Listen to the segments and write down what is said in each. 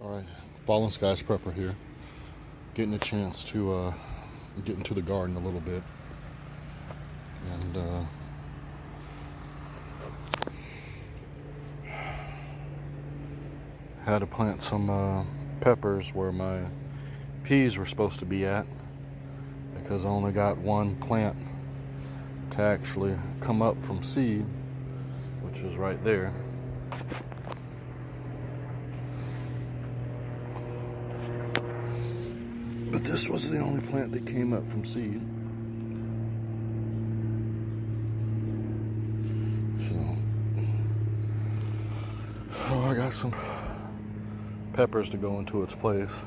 Alright, Fallen Skies Prepper here. Getting a chance to get into the garden a little bit. And had to plant some peppers where my peas were supposed to be at, because I only got one plant to actually come up from seed, which is right there. But this was the only plant that came up from seed. So I got some peppers to go into its place.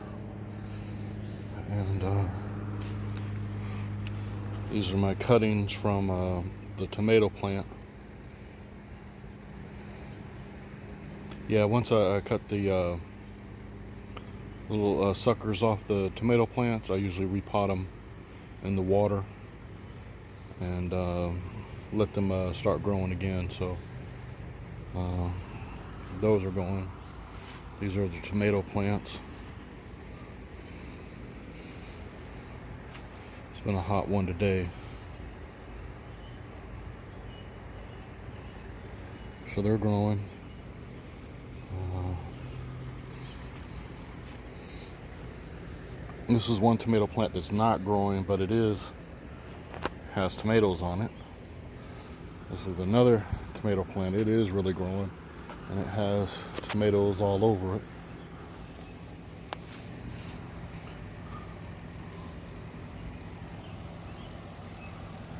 And these are my cuttings from the tomato plant. Yeah, once I cut the little suckers off the tomato plants, I usually repot them in the water and let them start growing again. So those are going. These are the tomato plants. It's been a hot one today. So they're growing. This is one tomato plant that's not growing, but it has tomatoes on it. This is another tomato plant. It is really growing, and it has tomatoes all over it.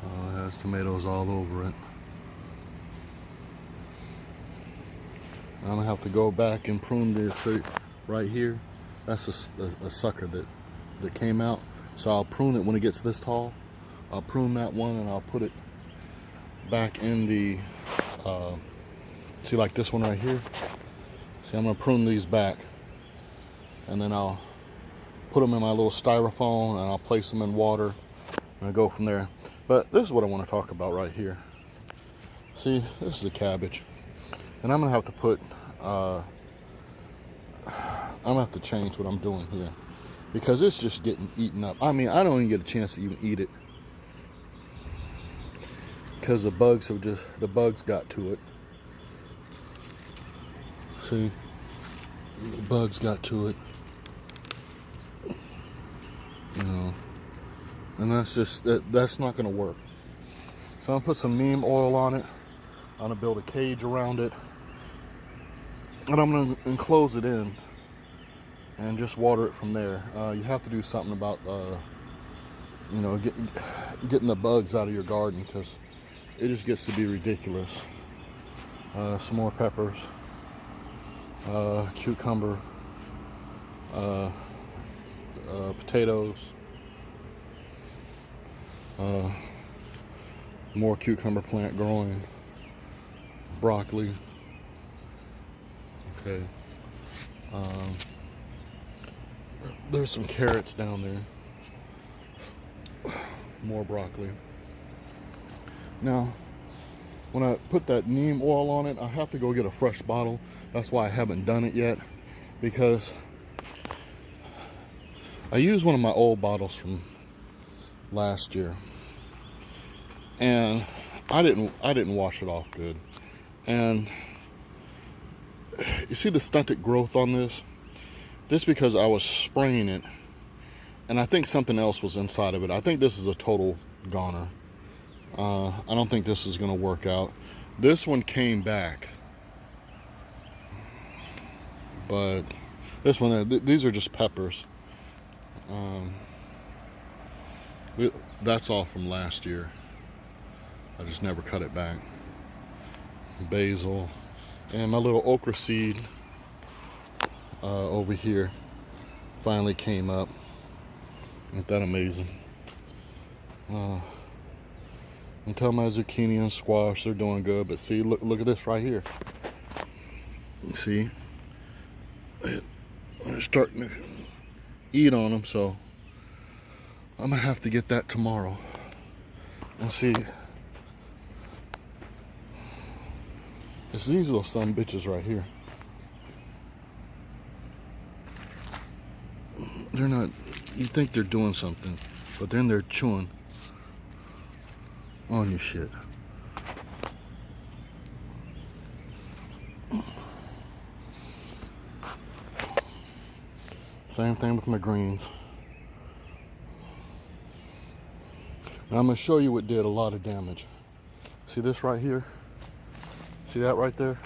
It has tomatoes all over it. I'm gonna have to go back and prune this right here. That's a sucker that came out. So I'll prune it when it gets this tall. I'll prune that one and I'll put it back in the, see, like this one right here. See, I'm gonna prune these back, and then I'll put them in my little styrofoam and I'll place them in water and I'll go from there. But this is what I want to talk about right here. See, this is a cabbage, and I'm gonna have to put, I'm gonna have to change what I'm doing here, because it's just getting eaten up. I mean, I don't even get a chance to even eat it, because the bugs got to it. See, the bugs got to it, you know, and that's not gonna work. So I'm gonna put some neem oil on it. I'm gonna build a cage around it, and I'm gonna enclose it in and just water it from there. You have to do something about, you know, getting the bugs out of your garden, because it just gets to be ridiculous. Some more peppers, cucumber, potatoes, more cucumber plant growing, broccoli. Okay. There's some carrots down there. More broccoli. Now, when I put that neem oil on it, I have to go get a fresh bottle. That's why I haven't done it yet, because I used one of my old bottles from last year, and I didn't wash it off good. And you see the stunted growth on this? Just because I was spraying it, and I think something else was inside of it. I think this is a total goner. I don't think this is going to work out. This one came back, but this one, these are just peppers. That's all from last year. I just never cut it back. Basil, and my little okra seed over here finally came up. Ain't that amazing? And tell my zucchini and squash, they're doing good. But see, look at this right here. See, they're starting to eat on them, so I'm gonna have to get that tomorrow. And see, it's these little son bitches right here. they're not, you think they're doing something, but then they're chewing on your shit. Same thing with my greens. Now I'm going to show you what did a lot of damage. See this right here? See that right there?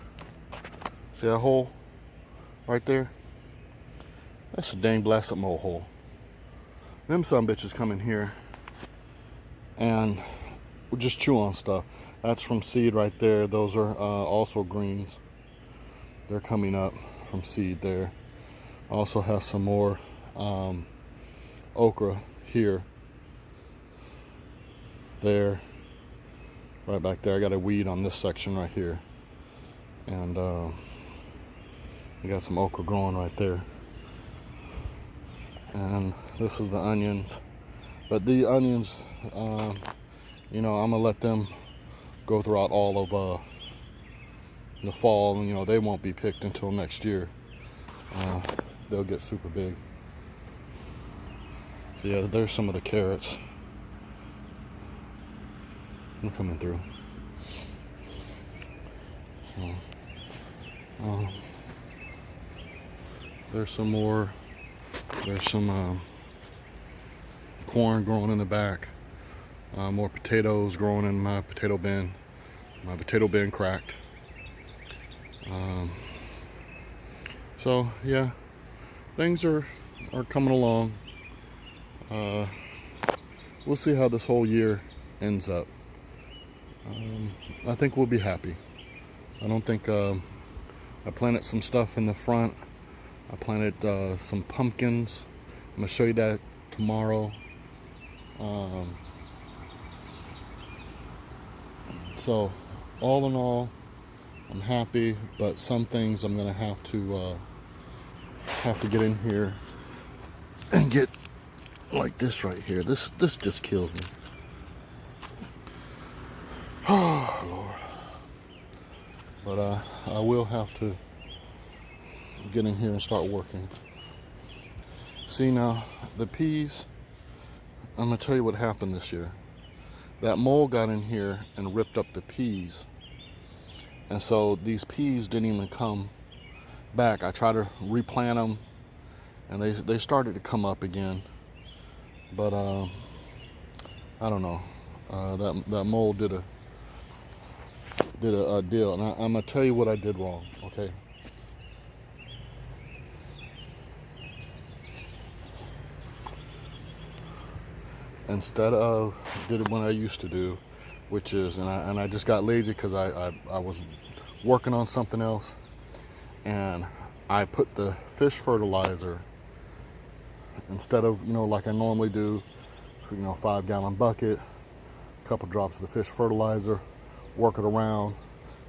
See that hole right there? That's a dang blasted mole hole. Them some bitches come in here and we'll just chew on stuff. That's from seed right there. Those are also greens. They're coming up from seed there. Also has some more okra here, there, right back there. I got a weed on this section right here, and we got some okra growing right there. And this is the onions, but the onions, you know, I'm gonna let them go throughout all of the fall, and you know they won't be picked until next year. They'll get super big. So yeah, there's some of the carrots. I'm coming through. So, there's some more. There's some corn growing in the back. More potatoes growing in my potato bin. My potato bin cracked. So yeah, things are coming along. We'll see how this whole year ends up. I think we'll be happy. I don't think I planted some stuff in the front. I planted some pumpkins. I'm gonna show you that tomorrow. So all in all, I'm happy, but some things I'm gonna have to get in here and get like this right here. This just kills me. Oh Lord. But I will have to get in here and start working. See now, the peas, I'm gonna tell you what happened this year. That mole got in here and ripped up the peas. And so these peas didn't even come back. I tried to replant them and they started to come up again. But I don't know. That mole did a deal, and I'm gonna tell you what I did wrong. Okay. Instead of did it what I used to do, which is, and I just got lazy because I was working on something else, and I put the fish fertilizer instead of, you know, like I normally do, you know, 5-gallon bucket, a couple drops of the fish fertilizer, work it around,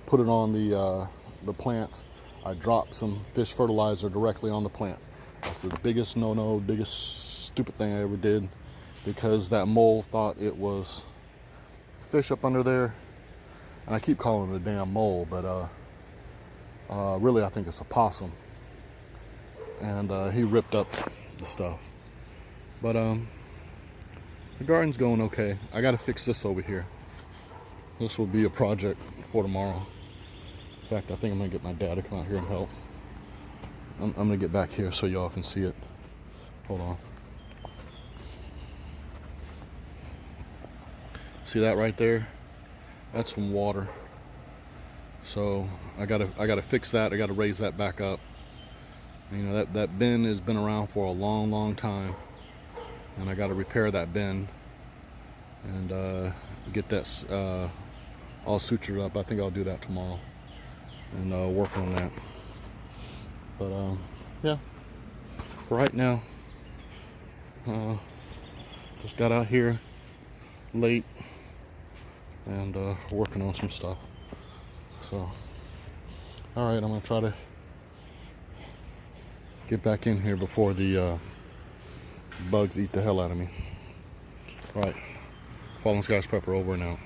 put it on the plants. I dropped some fish fertilizer directly on the plants. That's the biggest no-no, biggest stupid thing I ever did, because that mole thought it was fish up under there, and I keep calling it a damn mole, but really I think it's a possum, and he ripped up the stuff. But the garden's going okay. I gotta fix this over here. This will be a project for tomorrow. In fact, I think I'm gonna get my dad to come out here and help. I'm gonna get back here so y'all can see it. Hold on. See that right there? That's from water. So I gotta fix that. I gotta raise that back up. You know, that bin has been around for a long time, and I gotta repair that bin and get that all sutured up. I think I'll do that tomorrow and work on that. But yeah, right now just got out here late and working on some stuff. So all right, I'm gonna try to get back in here before the bugs eat the hell out of me. All right, Fallen Skies Prepper over and out.